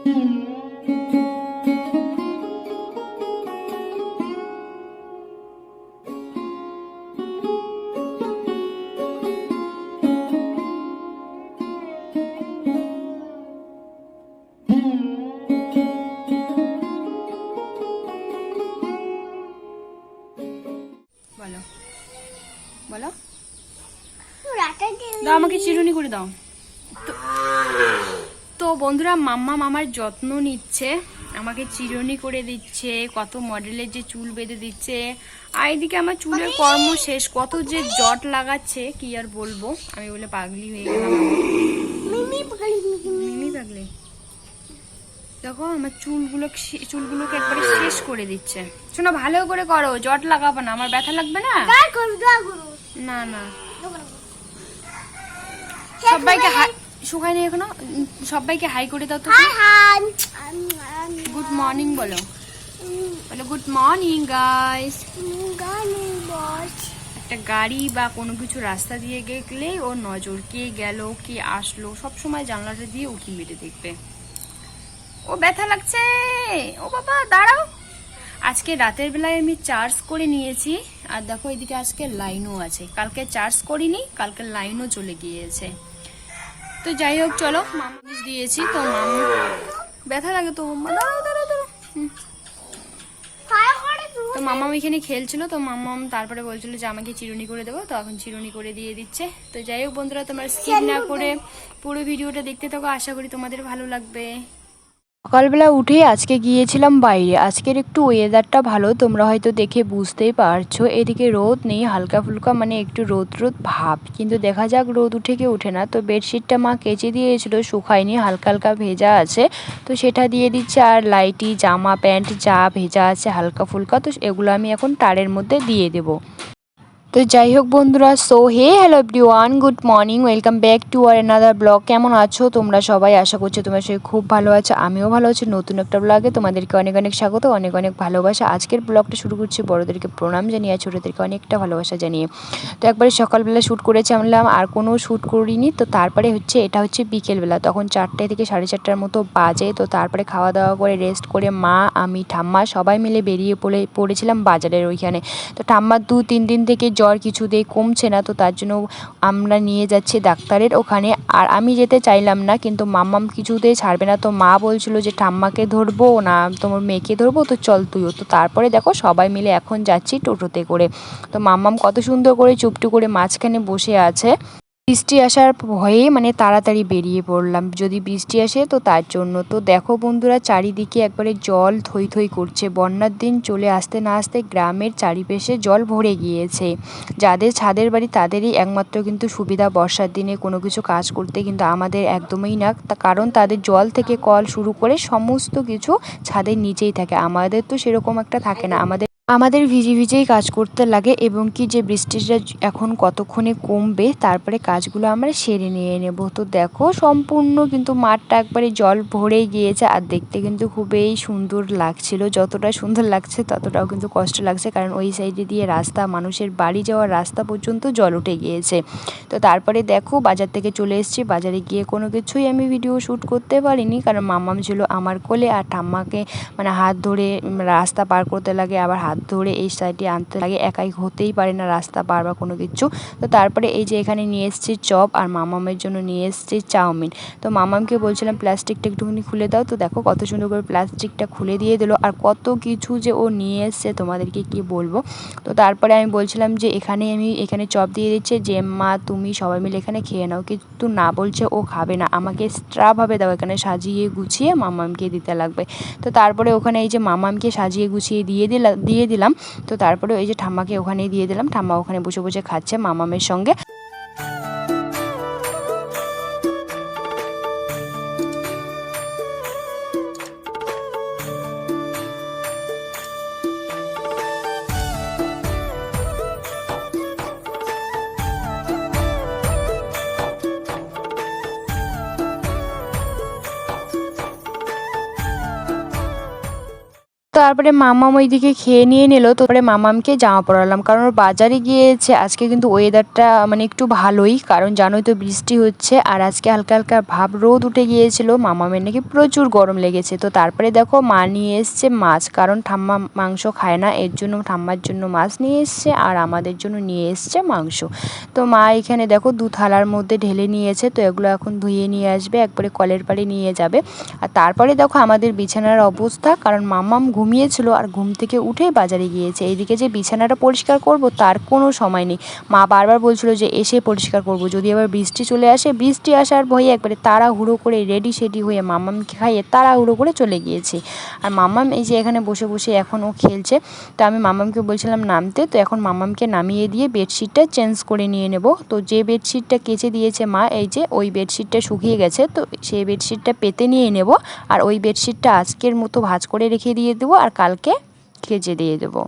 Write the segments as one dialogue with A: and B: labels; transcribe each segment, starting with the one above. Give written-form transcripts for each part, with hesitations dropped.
A: বলো বলো, দাও আমাকে চিরুনি করে দাও। তো বন্ধুরা, মাম্মা মামার যত্ন নিচ্ছে, আমাকে চিরুনি করে দিচ্ছে, কত মডেলের যে চুল বেঁধে দিচ্ছে। আর এদিকে আমার চুলের কর্ম শেষ, কত যে জট লাগাচ্ছে কি আর বলবো। আমি বলে পাগলি হয়ে গেলাম। মিমি পাগলি, দেখো আমার চুলগুলোকে একবারে শেষ করে দিচ্ছে। শোনো, ভালো করে করো, জট লাগাবো না, আমার ব্যথা লাগবে না। না না, সবাইকে শুকাই নেই এখনো, সবাইকে হাই করে দাও তো। গুড মর্নিং বলো, বলো গুড মর্নিং গাইস। একটা গাড়ি বা কোনো কিছু রাস্তা দিয়ে গেলে ওর নজর কে গেল কে আসলো সব সময় জানলাটা দিয়ে উঁকি মেরে দেখবে। ও ব্যথা লাগছে, ও বাবা দাঁড়াও। আজকে রাতের বেলায় আমি চার্জ করে নিয়েছি, আর দেখো এদিকে আজকে লাইনও আছে। কালকে চার্জ করিনি, কালকে লাইনও চলে গিয়েছে। তো যাই হোক, চলো মামা দিয়েছি তো, মামা ব্যথা লাগে তো। দাঁড়াও দাঁড়াও দাঁড়াও। তো মামা এখানে খেলছিল, তো মামা তারপরে বলছিল যে আমাকে চিরুনি করে দেবো, তো এখন চিরুনি করে দিয়ে দিচ্ছে। তো যাই হোক বন্ধুরা, তোমরা স্কিপ না করে পুরো ভিডিওটা দেখতে থাকো, আশা করি তোমাদের ভালো লাগবে। সকালবেলা উঠে আজকে গিয়েছিলাম বাইরে। আজকের একটু ওয়েদারটা ভালো, তোমরা হয়তো দেখে বুঝতেই পারছো। এদিকে রোদ নেই, হালকা ফুলকা মানে একটু রোদ রোদ ভাব, কিন্তু দেখা যাক রোদ উঠে কি উঠে না। তো বেডশিটটা মা কেচে দিয়েছিল, শুকায়নি, হালকা হালকা ভেজা আছে, তো সেটা দিয়ে দিচ্ছে। আর লাইটি জামা প্যান্ট যা ভেজা আছে হালকা ফুলকা, তো এগুলো আমি এখন তারের মধ্যে দিয়ে দেবো। তো যাই হোক বন্ধুরা, so hello everyone, good morning, welcome back to আর অ্যানাদার ব্লগ। কেমন আছো তোমরা সবাই? আশা করছি তোমরা সবাই খুব ভালো আছো, আমিও ভালো আছি। নতুন একটা ব্লগে তোমাদেরকে অনেক অনেক স্বাগত, অনেক অনেক ভালোবাসা। আজকের ব্লগটা শুরু করছি বড়োদেরকে প্রণাম জানিয়ে আর ছোটোদেরকে অনেকটা ভালোবাসা জানিয়ে। তো একবারে সকালবেলা শ্যুট করেছি আমলাম, আর কোনো শ্যুট করিনি। তো তারপরে এটা হচ্ছে বিকেলবেলা, তখন 4টে থেকে 4:30টার মতো বাজে। তো তারপরে খাওয়া দাওয়া করে রেস্ট করে মা, আমি, ঠাম্মা সবাই মিলে বেরিয়ে পড়েছিলাম বাজারের ওইখানে। তো ঠাম্মার 2-3 দিন থেকে জ্বর কিছুতেই কমছে না, তো তার জন্য আমরা নিয়ে যাচ্ছি ডাক্তারের ওখানে। আর আমি যেতে চাইলাম না, কিন্তু মাম্মাম কিছুতেই ছাড়বে না। তো মা বলছিল যে ঠাম্মাকে ধরবো না তোমার মেয়েকে ধরবো, তো চল তুইও। তো তারপরে দেখো সবাই মিলে এখন যাচ্ছি টোটোতে করে। তো মাম্মাম কত সুন্দর করে চুপটু করে মাঝখানে বসে আছে। বৃষ্টি আসার ভয়ে মানে তাড়াতাড়ি বেরিয়ে পড়লাম, যদি বৃষ্টি আসে তো তার জন্য। তো দেখো বন্ধুরা, চারিদিকে একবারে জল থই থই করছে। বন্যার দিন চলে আসতে না আসতে গ্রামের চারিপাশে জল ভরে গিয়েছে। যাদের ছাদের বাড়ি তাদেরই একমাত্র কিন্তু সুবিধা বর্ষার দিনে কোনো কিছু কাজ করতে, কিন্তু আমাদের একদমই না, কারণ তাদের জল থেকে কল শুরু করে সমস্ত কিছু ছাদের নিচেই থাকে। আমাদের তো সেরকম একটা থাকে না, আমাদের ভিজে ভিজেই কাজ করতে লাগে। এবং কি যে বৃষ্টিটা এখন কতক্ষণে কমবে, তারপরে কাজগুলো আমরা সেরে নিয়ে নেব। তো দেখো সম্পূর্ণ কিন্তু মাঠটা একবারে জল ভরে গিয়েছে, আর দেখতে কিন্তু খুবই সুন্দর লাগছিল। যতটা সুন্দর লাগছে ততটাও কিন্তু কষ্ট লাগছে, কারণ ওই সাইডে দিয়ে রাস্তা, মানুষের বাড়ি যাওয়ার রাস্তা পর্যন্ত জল উঠে গিয়েছে। তো তারপরে দেখো বাজার থেকে চলে এসেছি, বাজারে গিয়ে কোনো কিছুই আমি ভিডিও শ্যুট করতে পারিনি, কারণ মাম্মাম ছিল আমার কোলে, আর ঠাম্মাকে মানে হাত ধরে রাস্তা পার করতে লাগে, আবার হাত ধরে এই সাইডে আনতে লাগে, একাই হতেই পারে না রাস্তা পার বা কোনো কিছু। তো তারপরে এই যে এখানে নিয়ে এসেছি চপ, আর মামামের জন্য নিয়ে এসেছি চাউমিন। তো মামামকে বলছিলাম প্লাস্টিকটা একটুখানি খুলে দাও, তো দেখো কত সুন্দর করে প্লাস্টিকটা খুলে দিয়ে দিল। আর কত কিছু যে ও নিয়ে এসছে তোমাদেরকে কি বলবো। তো তারপরে আমি বলছিলাম যে এখানে চপ দিয়ে দিচ্ছে, যে মা তুমি সবাই মিলে এখানে খেয়ে নাও, কিন্তু না বলছে ও খাবে না, আমাকে এক্সট্রাভাবে দাও, এখানে সাজিয়ে গুছিয়ে মামামকে দিতে লাগবে। তো তারপরে ওখানে এই যে মামামকে সাজিয়ে গুছিয়ে দিয়ে দিলাম। তো তারপরে ওই যে ঠাম্মাকে ওখানেই দিয়ে দিলাম, ঠাম্মা ওখানে বসে বসে খাচ্ছে মামামের সঙ্গে। তারপরে মামাম ওইদিকে খেয়ে নিয়ে নিল। তারপরে মামামকে জামা পরালাম, কারণ ওর বাজারে গিয়েছে। আজকে কিন্তু ওয়েদারটা মানে একটু ভালোই, কারণ জানোই তো বৃষ্টি হচ্ছে, আর আজকে হালকা হালকা ভাব রোদ উঠে গিয়েছিল। মামামের নাকি প্রচুর গরম লেগেছে। তো তারপরে দেখো মা নিয়ে এসছে মাছ, কারণ ঠাম্মা মাংস খায় না, এর জন্য ঠাম্মার জন্য মাছ নিয়ে এসছে আর আমাদের জন্য নিয়ে এসছে মাংস। তো মা এখানে দেখো 2 থালার মধ্যে ঢেলে নিয়েছে। তো এগুলো এখন ধুয়ে নিয়ে আসবে, একবারে কলের পাড়ে নিয়ে যাবে। আর তারপরে দেখো আমাদের বিছানার অবস্থা, কারণ মাম্মাম ঘুমিয়েছিল আর ঘুম থেকে উঠেই বাজারে গিয়েছে। এইদিকে যে বিছানাটা পরিষ্কার করব তার কোনো সময় নেই। মা বারবার বলছিল যে এসে পরিষ্কার করব, যদি আবার বৃষ্টি চলে আসে, বৃষ্টি আসার ভয়ে একবারে তাড়াহুড়ো করে রেডি সেডি হয়ে মাম্মামকে খাইয়ে তাড়াহুড়ো করে চলে গিয়েছে। আর মাম্মাম এই যে এখানে বসে বসে এখন ও খেলছে। তো আমি মাম্মামকে বলছিলাম নামতে, তো এখন মাম্মামকে নামিয়ে দিয়ে বেডশিটটা চেঞ্জ করে নিয়ে নেব। তো যে বেডশিটটা কেচে দিয়েছে মা, এই যে ওই বেডশিটটা শুকিয়ে গেছে, তো সেই বেডশিটটা পেতে নিয়ে নেব। আর ওই বেডশিটটা আজকের মতো ভাঁজ করে রেখে দিয়ে দেবো, আর কালকে কেচে দিয়ে দেবো।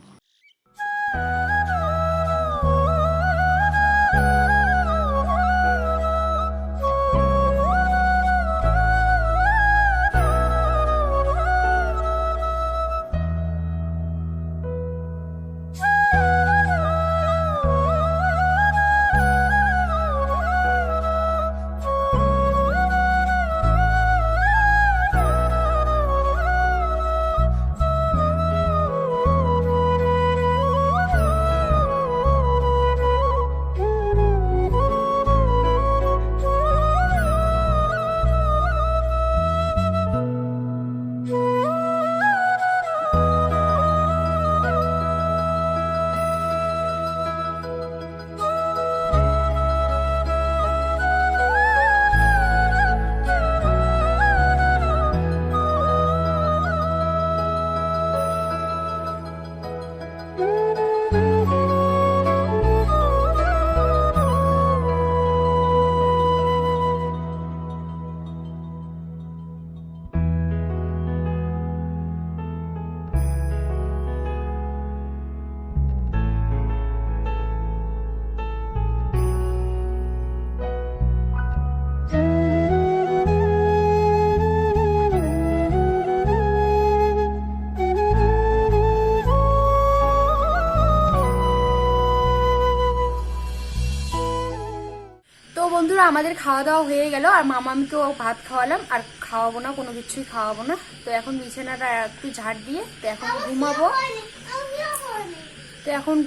A: বন্ধুরা আমাদের খাওয়া দাওয়া হয়ে গেল, আর মামামকেও ভাত খাওয়ালাম, আর খাওয়াবো না, কোনো কিছুই খাওয়াবো না। তো এখন বিছানাটা একটু ঝাড় দিয়ে তো এখন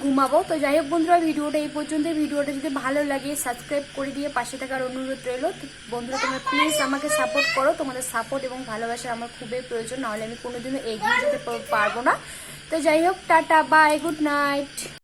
A: ঘুমাবো। তো যাই হোক বন্ধুরা, ভিডিওটা এই পর্যন্ত। ভিডিওটা যদি ভালো লাগে সাবস্ক্রাইব করে দিয়ে পাশে থাকার অনুরোধ রইল। বন্ধুরা তোমরা প্লিজ আমাকে সাপোর্ট করো, তোমাদের সাপোর্ট এবং ভালোবাসা আমার খুবই প্রয়োজন, নাহলে আমি কোনোদিনও এগিয়ে যেতে পারবো না। তো যাই হোক, টাটা, বাই, গুড নাইট।